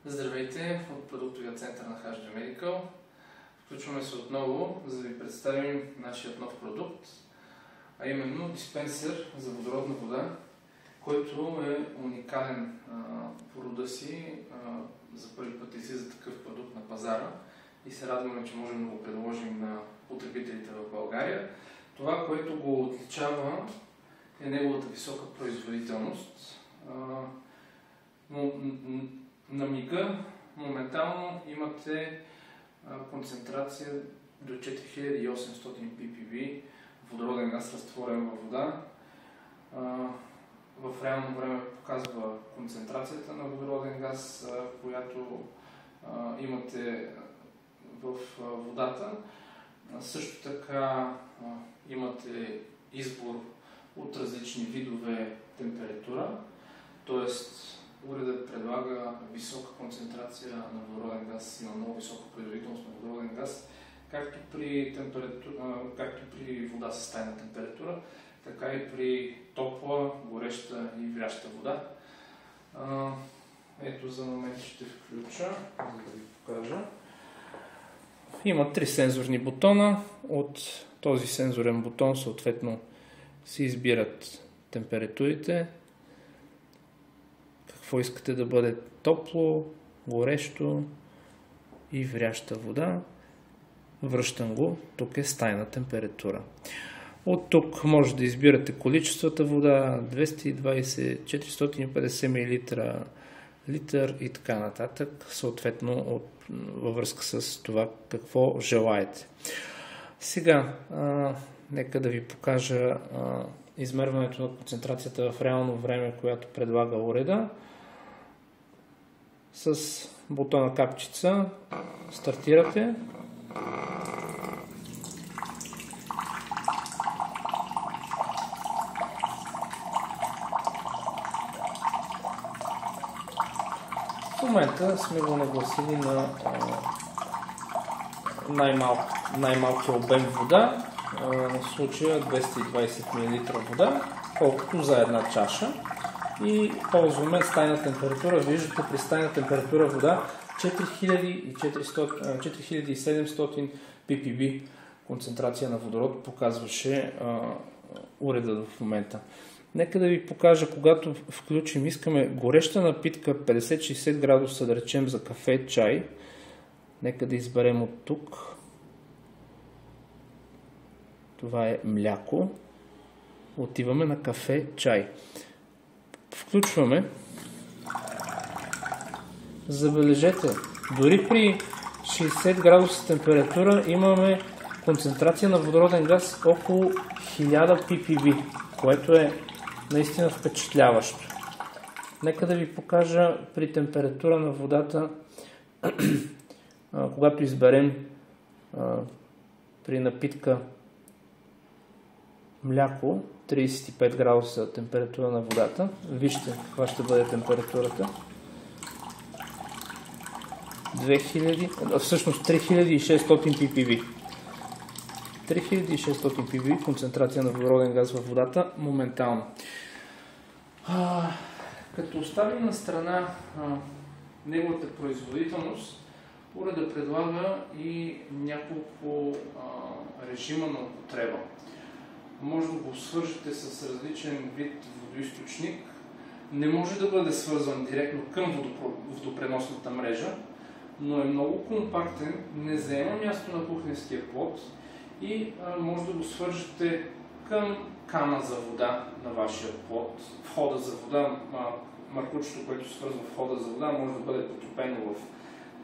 Здравейте от продуктовия център на HD Medical. Включваме се отново, за да ви представим нашият нов продукт, а именно диспенсер за водородна вода, който е уникален по рода си. За първи път излиза такъв продукт на пазара и се радваме, че можем да го предложим на потребителите в България. Това, което го отличава, е неговата висока производителност. На мига моментално имате концентрация до 4800 ppb водороден газ, разтворен във вода. В реално време показва концентрацията на водороден газ, която имате в водата. Също така имате избор от различни видове температура, т.е. уредът предлага висока концентрация на водороден газ, има много висока производителност на водороден газ, както при вода с стайна температура, така и при топла, гореща и вряща вода. Ето за момент ще включа, за да ви покажа. Има 3 сензорни бутона. От този сензорен бутон съответно се избират температурите. Какво искате да бъде топло, горещо и вряща вода. Връщам го. Тук е стайна температура. От тук може да избирате количествата вода, 220, 450 мл, литър и така нататък, съответно във връзка с това какво желаете. Сега, нека да ви покажа измерването на концентрацията в реално време, която предлага уреда. С бутона капчица стартирате. В момента сме го нагласили на най-малкия обем вода, в случая 220 мл вода, колкото за една чаша. И ползваме стайна температура. Виждате при стайна температура вода 4700 ppb концентрация на водород показваше уреда в момента. Нека да ви покажа, когато включим, искаме гореща напитка 50-60 градуса, да речем за кафе, чай. Нека да изберем от тук. Това е мляко. Отиваме на кафе, чай. Включваме. Забележете, дори при 60 градуса температура имаме концентрация на водороден газ около 1000 ppb, което е наистина впечатляващо. Нека да ви покажа при температура на водата, когато изберем при напитка мляко, 35 градуса температура на водата. Вижте каква ще бъде температурата. 3600 ppb. 3600 ppb концентрация на водороден газ във водата моментално. Като оставим на страна неговата производителност, уредът предлага и няколко режима на употреба. Може да го свържете с различен вид водоизточник. Не може да бъде свързан директно към водопреносната мрежа, но е много компактен, не заема място на кухненския плот и може да го свържете към кана за вода на вашия плот. Входа за вода, маркучето, което свързва входа за вода, може да бъде потопено в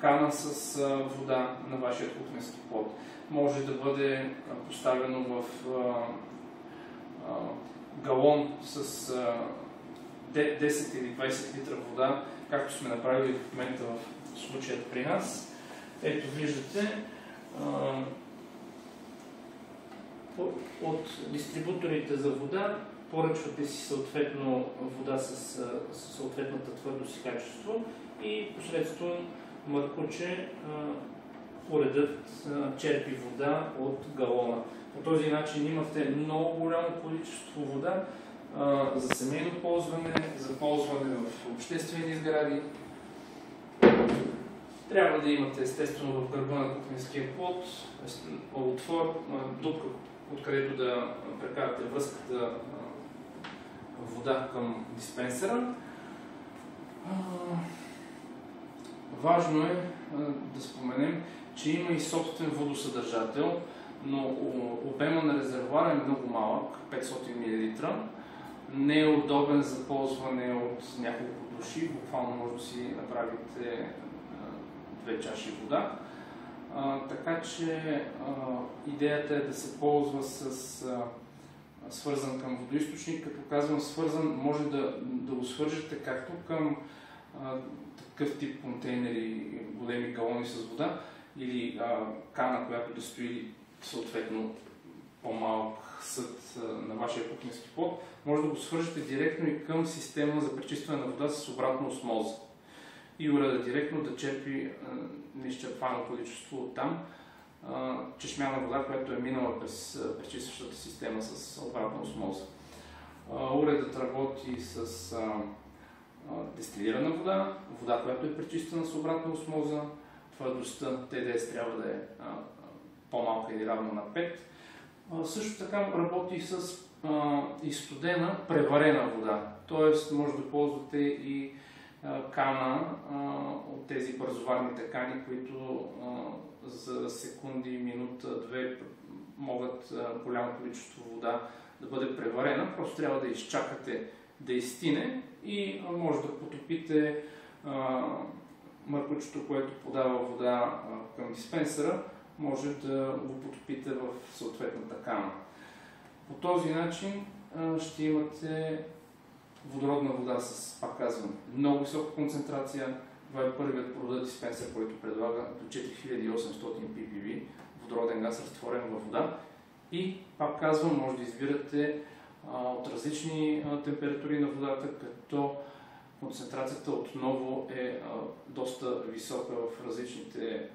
кана с вода на вашия кухненски плот. Може да бъде поставено в галон с 10 или 20 литра вода, както сме направили в момента в случаят при нас. Ето виждате, от дистрибуторите за вода поръчвате си съответно вода с съответната твърдост и качество и посредством маркуче уредът черпи вода от галона. По този начин имате много голямо количество вода за семейно ползване, за ползване в обществени сгради, Трябва да имате естествено в гърба на кухненския плод отвор, дупка, откъдето да прекарате връзката вода към диспенсера. Важно е да споменем, че има и собствен водосъдържател, но обема на резервуара е много малък, 500 мл. Не е удобен за ползване от няколко души, буквално може да си направите 2 чаши вода. Така че идеята е да се ползва с свързан към водоизточник. Като казвам свързан, може да го свържете както към такъв тип контейнери, големи галони с вода, или кана, която да стои съответно по-малък съд на вашия кухненски плод. Може да го свържете директно и към система за пречистване на вода с обратна осмоза. И уреда директно да черпи неизчерпано количество от там чешмяна вода, която е минала през пречистващата система с обратна осмоза. Уредът работи с дестилирана вода, вода, която е пречистена с обратна осмоза. Твърдостта ТДС трябва да е по-малка или равна на 5. Също така работи с изстудена, преварена вода. Тоест може да ползвате и кана от тези бързоварните кани, които за секунди, минута, 2 могат голямо количество вода да бъде преварена. Просто трябва да изчакате да изстине и може да потопите мъркучето, което подава вода към диспенсера, може да го потопите в съответната кана. По този начин ще имате водородна вода с, пак казвам, много висока концентрация. Това е първият продукт диспенсер, който предлага до 4800 ppb водороден газ, разтворен във вода. И, пак казвам, може да избирате от различни температури на водата, като концентрацията отново е доста висока в различните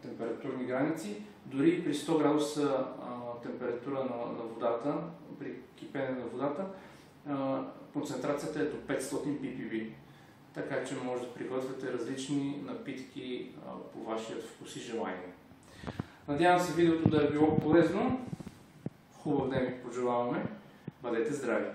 температурни граници. Дори при 100 градуса температура на водата, при кипене на водата, концентрацията е до 500 ppb. Така че може да приготвяте различни напитки по вашия вкус и желание. Надявам се видеото да е било полезно. Хубав ден ви пожелаваме. Бъдете здрави!